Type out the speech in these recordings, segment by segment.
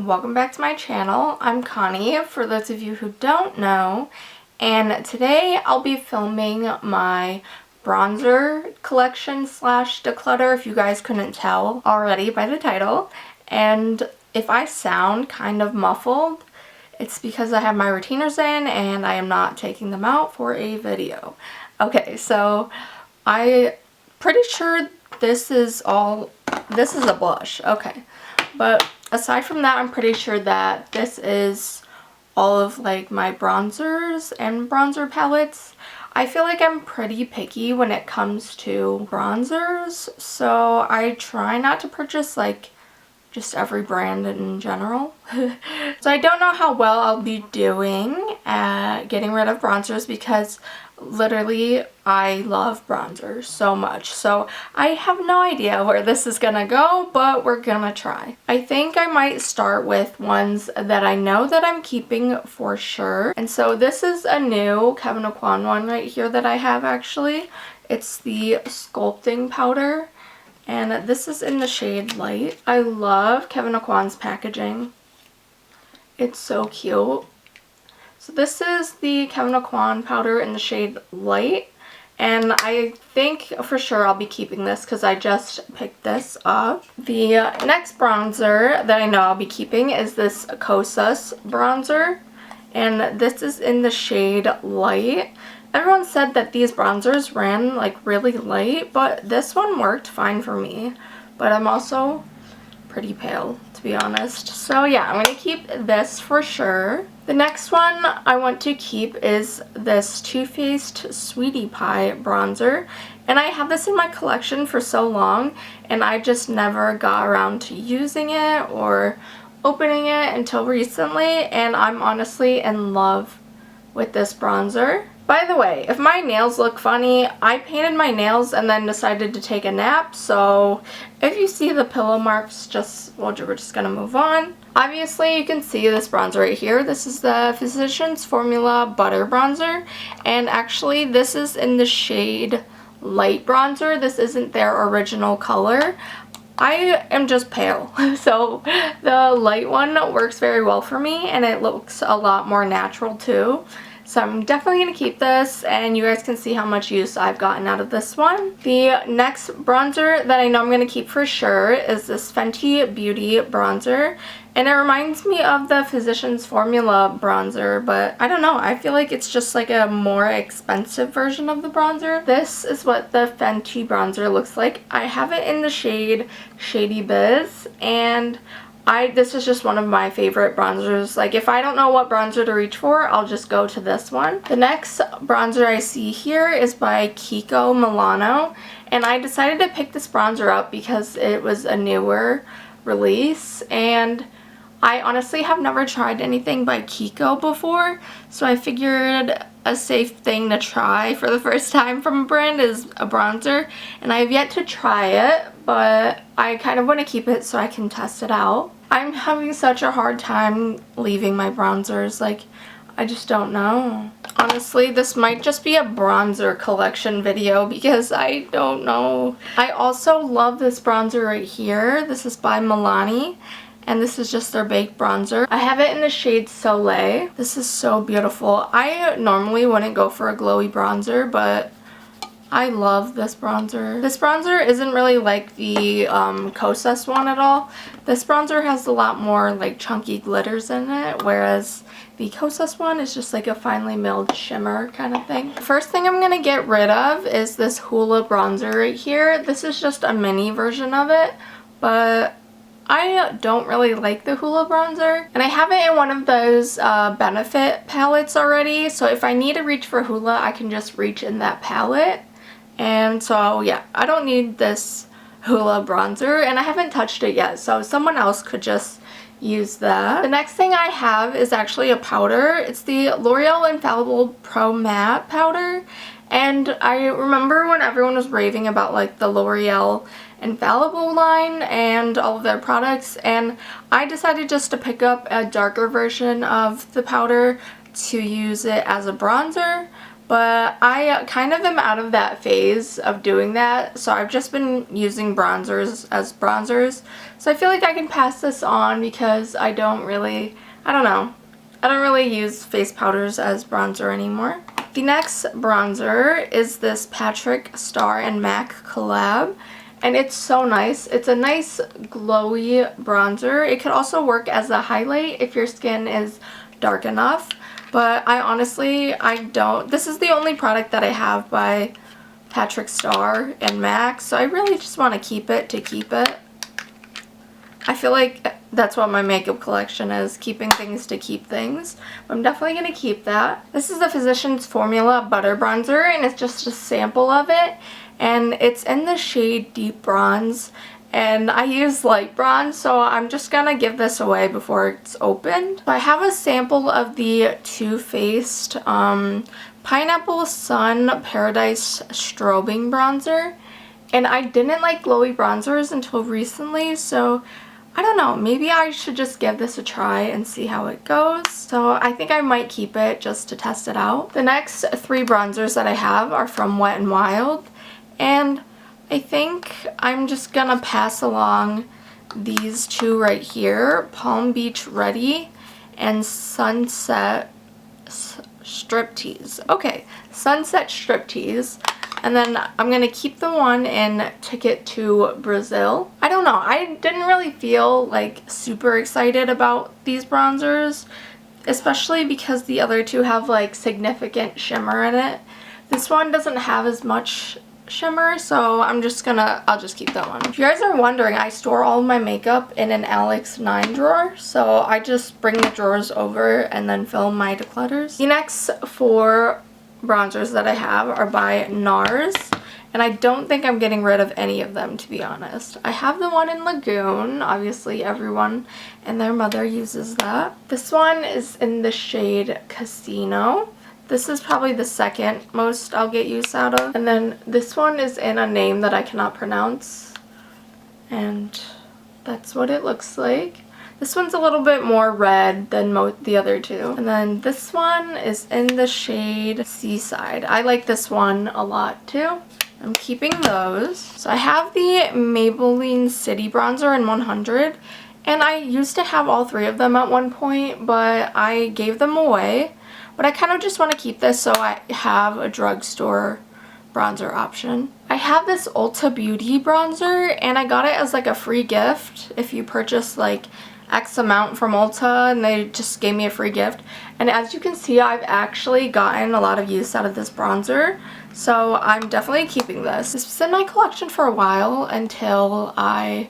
welcome back to my channel. I'm Connie, for those of you who don't know, and today I'll be filming my bronzer collection slash declutter, if you guys couldn't tell already by the title. And if I sound kind of muffled, it's because I have my retainers in and I am not taking them out for a video. Okay, so I'm pretty sure this is a blush. Okay. But aside from that, I'm pretty sure that this is all of like my bronzers and bronzer palettes. I feel like I'm pretty picky when it comes to bronzers, so I try not to purchase like just every brand in general. So I don't know how well I'll be doing at getting rid of bronzers because literally I love bronzers so much. So I have no idea where this is gonna go, but we're gonna try. I think I might start with ones that I know that I'm keeping for sure. And so this is a new Kevyn Aucoin one right here that I have actually. It's the sculpting powder. And this is in the shade Light. I love Kevyn Aucoin's packaging. It's so cute. So this is the Kevyn Aucoin powder in the shade Light. And I think for sure I'll be keeping this because I just picked this up. The next bronzer that I know I'll be keeping is this Kosas bronzer. And this is in the shade Light. Everyone said that these bronzers ran like really light, but this one worked fine for me. But I'm also pretty pale, to be honest. So yeah, I'm going to keep this for sure. The next one I want to keep is this Too Faced Sweetie Pie bronzer. And I have this in my collection for so long, and I just never got around to using it or opening it until recently. And I'm honestly in love with this bronzer. By the way, if my nails look funny, I painted my nails and then decided to take a nap, so if you see the pillow marks, we're just gonna move on. Obviously, you can see this bronzer right here. This is the Physicians Formula Butter Bronzer, and actually this is in the shade Light Bronzer. This isn't their original color. I am just pale, so the light one works very well for me, and it looks a lot more natural too. So I'm definitely going to keep this, and you guys can see how much use I've gotten out of this one. The next bronzer that I know I'm going to keep for sure is this Fenty Beauty bronzer. And it reminds me of the Physicians Formula bronzer, but I don't know. I feel like it's just like a more expensive version of the bronzer. This is what the Fenty bronzer looks like. I have it in the shade Shady Biz, and this is just one of my favorite bronzers. Like, if I don't know what bronzer to reach for, I'll just go to this one. The next bronzer I see here is by Kiko Milano, and I decided to pick this bronzer up because it was a newer release, and I honestly have never tried anything by Kiko before, so I figured a safe thing to try for the first time from a brand is a bronzer, and I have yet to try it, but I kind of want to keep it so I can test it out. I'm having such a hard time leaving my bronzers, like, I just don't know. Honestly, this might just be a bronzer collection video because I don't know. I also love this bronzer right here. This is by Milani, and this is just their baked bronzer. I have it in the shade Soleil. This is so beautiful. I normally wouldn't go for a glowy bronzer, but I love this bronzer. This bronzer isn't really like the Kosas one at all. This bronzer has a lot more like chunky glitters in it, whereas the Kosas one is just like a finely milled shimmer kind of thing. The first thing I'm going to get rid of is this Hula bronzer right here. This is just a mini version of it, but I don't really like the Hula bronzer, and I have it in one of those Benefit palettes already, so if I need to reach for Hula, I can just reach in that palette. And so yeah, I don't need this Hula bronzer, and I haven't touched it yet, so someone else could just use that. The next thing I have is actually a powder. It's the L'Oreal Infallible Pro Matte powder, and I remember when everyone was raving about like the L'Oreal Infallible line and all of their products, and I decided just to pick up a darker version of the powder to use it as a bronzer. but I kind of am out of that phase of doing that, so I've just been using bronzers as bronzers. So I feel like I can pass this on because I don't really use face powders as bronzer anymore. The next bronzer is this Patrick Star and MAC collab, and it's so nice. It's a nice glowy bronzer. It could also work as a highlight if your skin is dark enough, but this is the only product that I have by Patrick Star and MAC, so I really just want to keep it to keep it. I feel like that's what my makeup collection is, keeping things to keep things. I'm definitely going to keep that. This is the Physicians Formula Butter Bronzer, and it's just a sample of it. And it's in the shade Deep Bronze. And I use light bronze, so I'm just going to give this away before it's opened. So I have a sample of the Too Faced Pineapple Sun Paradise Strobing Bronzer. And I didn't like glowy bronzers until recently, so I don't know, maybe I should just give this a try and see how it goes. So I think I might keep it just to test it out. The next 3 bronzers that I have are from Wet n Wild, and I think I'm just gonna pass along these 2 right here, Palm Beach Ready and Sunset Striptease. Okay, Sunset Striptease. And then I'm going to keep the one in Ticket to Brazil. I don't know, I didn't really feel like super excited about these bronzers, especially because the other 2 have like significant shimmer in it. This one doesn't have as much shimmer, so I'll just keep that one. If you guys are wondering, I store all of my makeup in an Alex 9 drawer, so I just bring the drawers over and then film my declutters. The next 4 bronzers that I have are by NARS, and I don't think I'm getting rid of any of them, to be honest. I have the one in Lagoon. Obviously everyone and their mother uses that. This one is in the shade Casino. This is probably the second most I'll get use out of. And then this one is in a name that I cannot pronounce, and that's what it looks like. This one's a little bit more red than the other 2. And then this one is in the shade Seaside. I like this one a lot too. I'm keeping those. So I have the Maybelline City Bronzer in 100. And I used to have all 3 of them at one point, but I gave them away. But I kind of just want to keep this so I have a drugstore bronzer option. I have this Ulta Beauty bronzer, and I got it as like a free gift if you purchase like X amount from Ulta, and they just gave me a free gift. And as you can see, I've actually gotten a lot of use out of this bronzer, so I'm definitely keeping this. This was in my collection for a while until I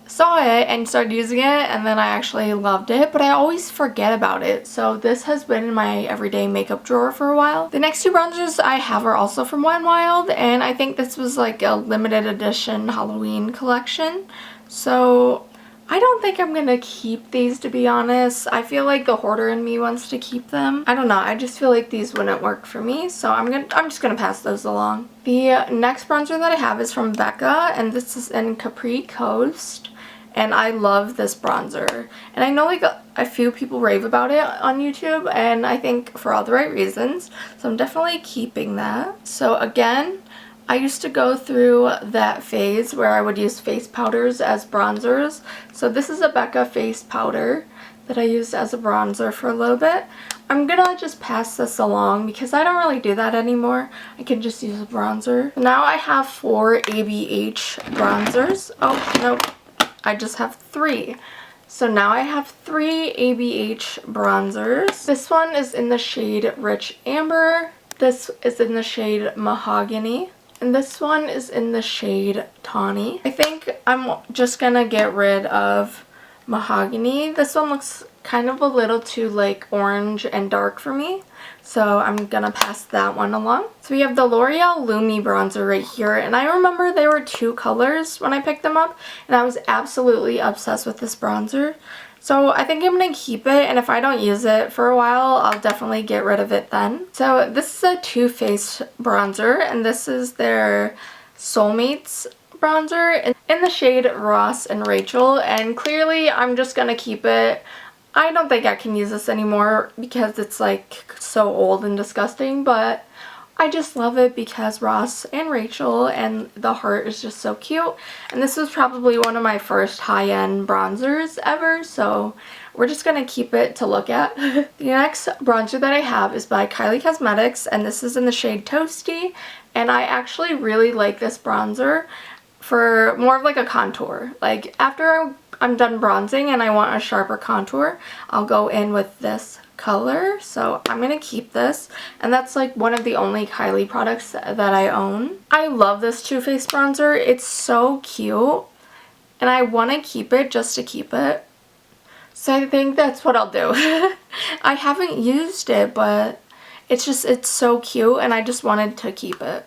saw it and started using it, and then I actually loved it, but I always forget about it, so this has been in my everyday makeup drawer for a while. The next 2 bronzers I have are also from Wet n Wild, and I think this was like a limited edition Halloween collection, so I don't think I'm gonna keep these, to be honest. I feel like the hoarder in me wants to keep them. I don't know, I just feel like these wouldn't work for me, so I'm just gonna pass those along. The next bronzer that I have is from Becca, and this is in Capri Coast, and I love this bronzer. And I know like a few people rave about it on YouTube, and I think for all the right reasons, so I'm definitely keeping that. So again, I used to go through that phase where I would use face powders as bronzers. So this is a Becca face powder that I used as a bronzer for a little bit. I'm gonna just pass this along because I don't really do that anymore. I can just use a bronzer. Now I have 4 ABH bronzers. Oh, no, I just have 3. So now I have 3 ABH bronzers. This one is in the shade Rich Amber. This is in the shade Mahogany. And this one is in the shade Tawny. I think I'm just gonna get rid of Mahogany. This one looks kind of a little too like orange and dark for me, so I'm gonna pass that one along. So we have the L'Oreal Lumi bronzer right here, and I remember there were 2 colors when I picked them up, and I was absolutely obsessed with this bronzer. So I think I'm going to keep it, and if I don't use it for a while, I'll definitely get rid of it then. So this is a Too Faced bronzer, and this is their Soulmates bronzer in the shade Ross and Rachel, and clearly I'm just going to keep it. I don't think I can use this anymore because it's like so old and disgusting, but I just love it because Ross and Rachel, and the heart is just so cute. And this was probably one of my first high-end bronzers ever, so we're just going to keep it to look at. The next bronzer that I have is by Kylie Cosmetics, and this is in the shade Toasty. And I actually really like this bronzer for more of like a contour. Like after I'm done bronzing and I want a sharper contour, I'll go in with this color. So I'm gonna keep this, and that's like one of the only Kylie products that I own. I love this Too Faced bronzer. It's so cute and I want to keep it just to keep it. So I think that's what I'll do. I haven't used it, but it's so cute and I just wanted to keep it.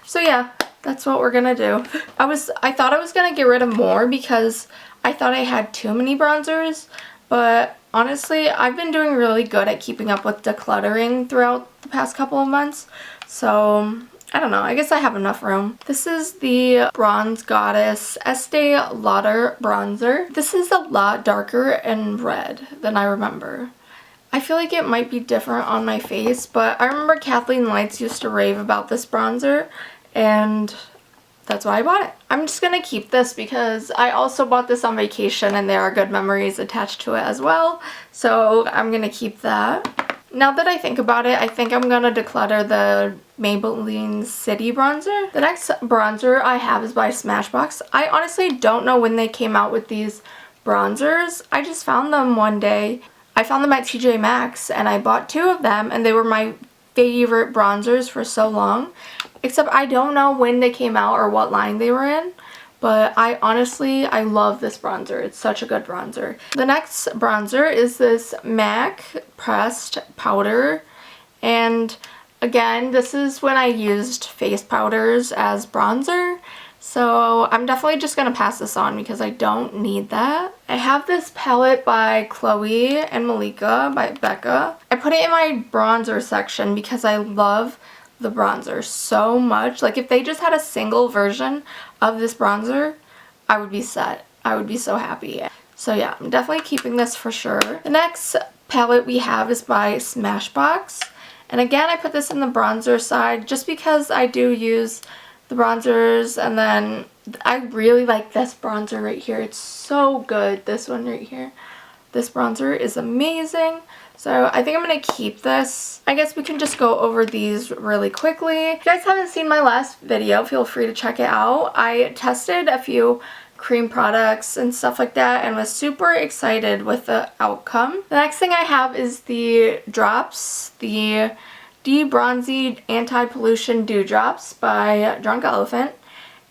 So yeah, that's what we're gonna do. I thought I was gonna get rid of more because I thought I had too many bronzers, but honestly, I've been doing really good at keeping up with decluttering throughout the past couple of months. So I don't know, I guess I have enough room. This is the Bronze Goddess Estee Lauder bronzer. This is a lot darker and red than I remember. I feel like it might be different on my face, but I remember Kathleen Lights used to rave about this bronzer, and that's why I bought it. I'm just gonna keep this because I also bought this on vacation and there are good memories attached to it as well, so I'm gonna keep that. Now that I think about it, I think I'm gonna declutter the Maybelline City bronzer. The next bronzer I have is by Smashbox. I honestly don't know when they came out with these bronzers. I just found them one day. I found them at TJ Maxx and I bought 2 of them, and they were my favorite bronzers for so long. Except I don't know when they came out or what line they were in. But I love this bronzer. It's such a good bronzer. The next bronzer is this MAC Pressed Powder. And again, this is when I used face powders as bronzer. So I'm definitely just going to pass this on because I don't need that. I have this palette by Chloe and Malika by Becca. I put it in my bronzer section because I love the bronzer so much. Like if they just had a single version of this bronzer, I would be set. I would be so happy. So yeah, I'm definitely keeping this for sure. The next palette we have is by Smashbox. And again, I put this in the bronzer side just because I do use the bronzers, and then I really like this bronzer right here. It's so good, this one right here. This bronzer is amazing. So I think I'm going to keep this. I guess we can just go over these really quickly. If you guys haven't seen my last video, feel free to check it out. I tested a few cream products and stuff like that and was super excited with the outcome. The next thing I have is the drops, the De-Bronzy Anti-Pollution Dew Drops by Drunk Elephant.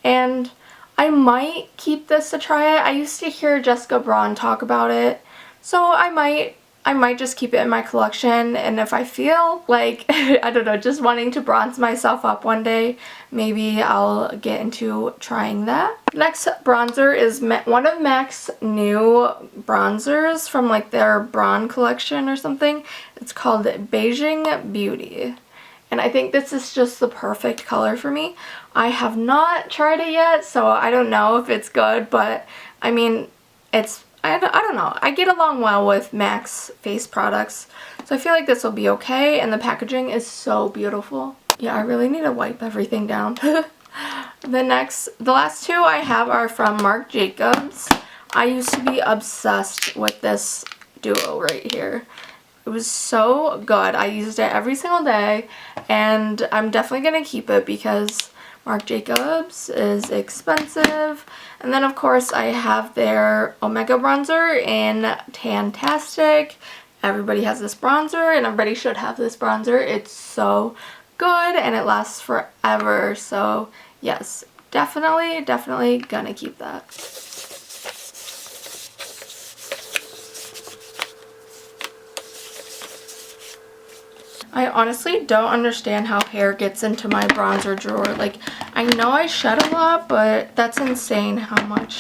And I might keep this to try it. I used to hear Jessica Braun talk about it, so I might just keep it in my collection, and if I feel like, I don't know, just wanting to bronze myself up one day, maybe I'll get into trying that. Next bronzer is one of MAC's new bronzers from like their Braun collection or something. It's called Beijing Beauty. And I think this is just the perfect color for me. I have not tried it yet, so I don't know if it's good, but I mean, I don't know. I get along well with MAC's face products, so I feel like this will be okay, and the packaging is so beautiful. Yeah, I really need to wipe everything down. The last 2 I have are from Marc Jacobs. I used to be obsessed with this duo right here. It was so good. I used it every single day, and I'm definitely going to keep it because Marc Jacobs is expensive. And then of course I have their Omega bronzer in Tantastic. Everybody has this bronzer and everybody should have this bronzer. It's so good and it lasts forever. So yes, definitely gonna keep that. I honestly don't understand how hair gets into my bronzer drawer. Like, I know I shed a lot, but that's insane how much.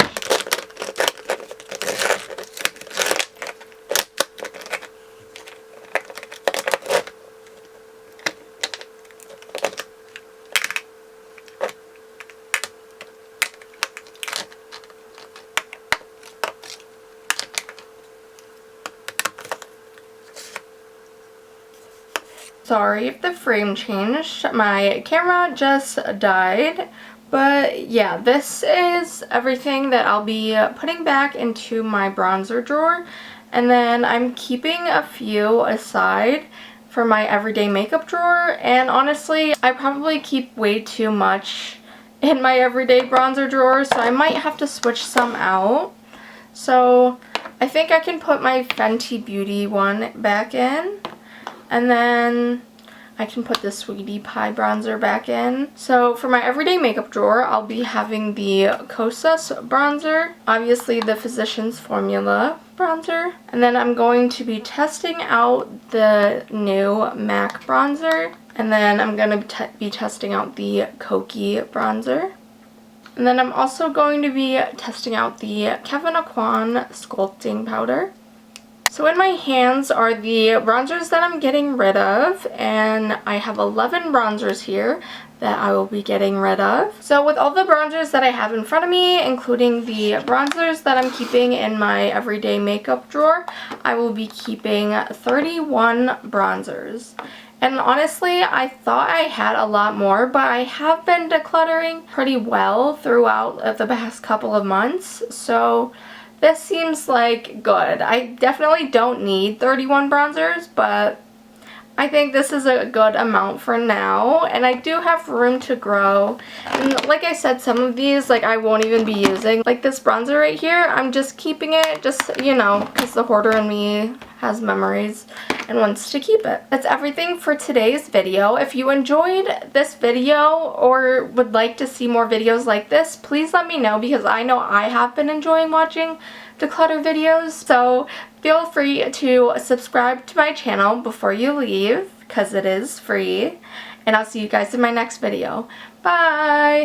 Sorry if the frame changed. My camera just died. But yeah, this is everything that I'll be putting back into my bronzer drawer. And then I'm keeping a few aside for my everyday makeup drawer. And honestly, I probably keep way too much in my everyday bronzer drawer, so I might have to switch some out. So I think I can put my Fenty Beauty one back in. And then I can put the Sweetie Pie bronzer back in. So for my everyday makeup drawer, I'll be having the Kosas bronzer, obviously the Physicians Formula bronzer, and then I'm going to be testing out the new MAC bronzer, and then I'm going to be testing out the Kokie bronzer. And then I'm also going to be testing out the Kevyn Aucoin sculpting powder. So in my hands are the bronzers that I'm getting rid of, and I have 11 bronzers here that I will be getting rid of. So with all the bronzers that I have in front of me, including the bronzers that I'm keeping in my everyday makeup drawer, I will be keeping 31 bronzers. And honestly, I thought I had a lot more, but I have been decluttering pretty well throughout the past couple of months, so this seems like good. I definitely don't need 31 bronzers, but I think this is a good amount for now, and I do have room to grow. And like I said, some of these I won't even be using. Like this bronzer right here, I'm just keeping it just, you know, because the hoarder in me has memories and wants to keep it. That's everything for today's video. If you enjoyed this video or would like to see more videos like this, please let me know, because I know I have been enjoying watching declutter videos. So feel free to subscribe to my channel before you leave, because it is free. And I'll see you guys in my next video. Bye!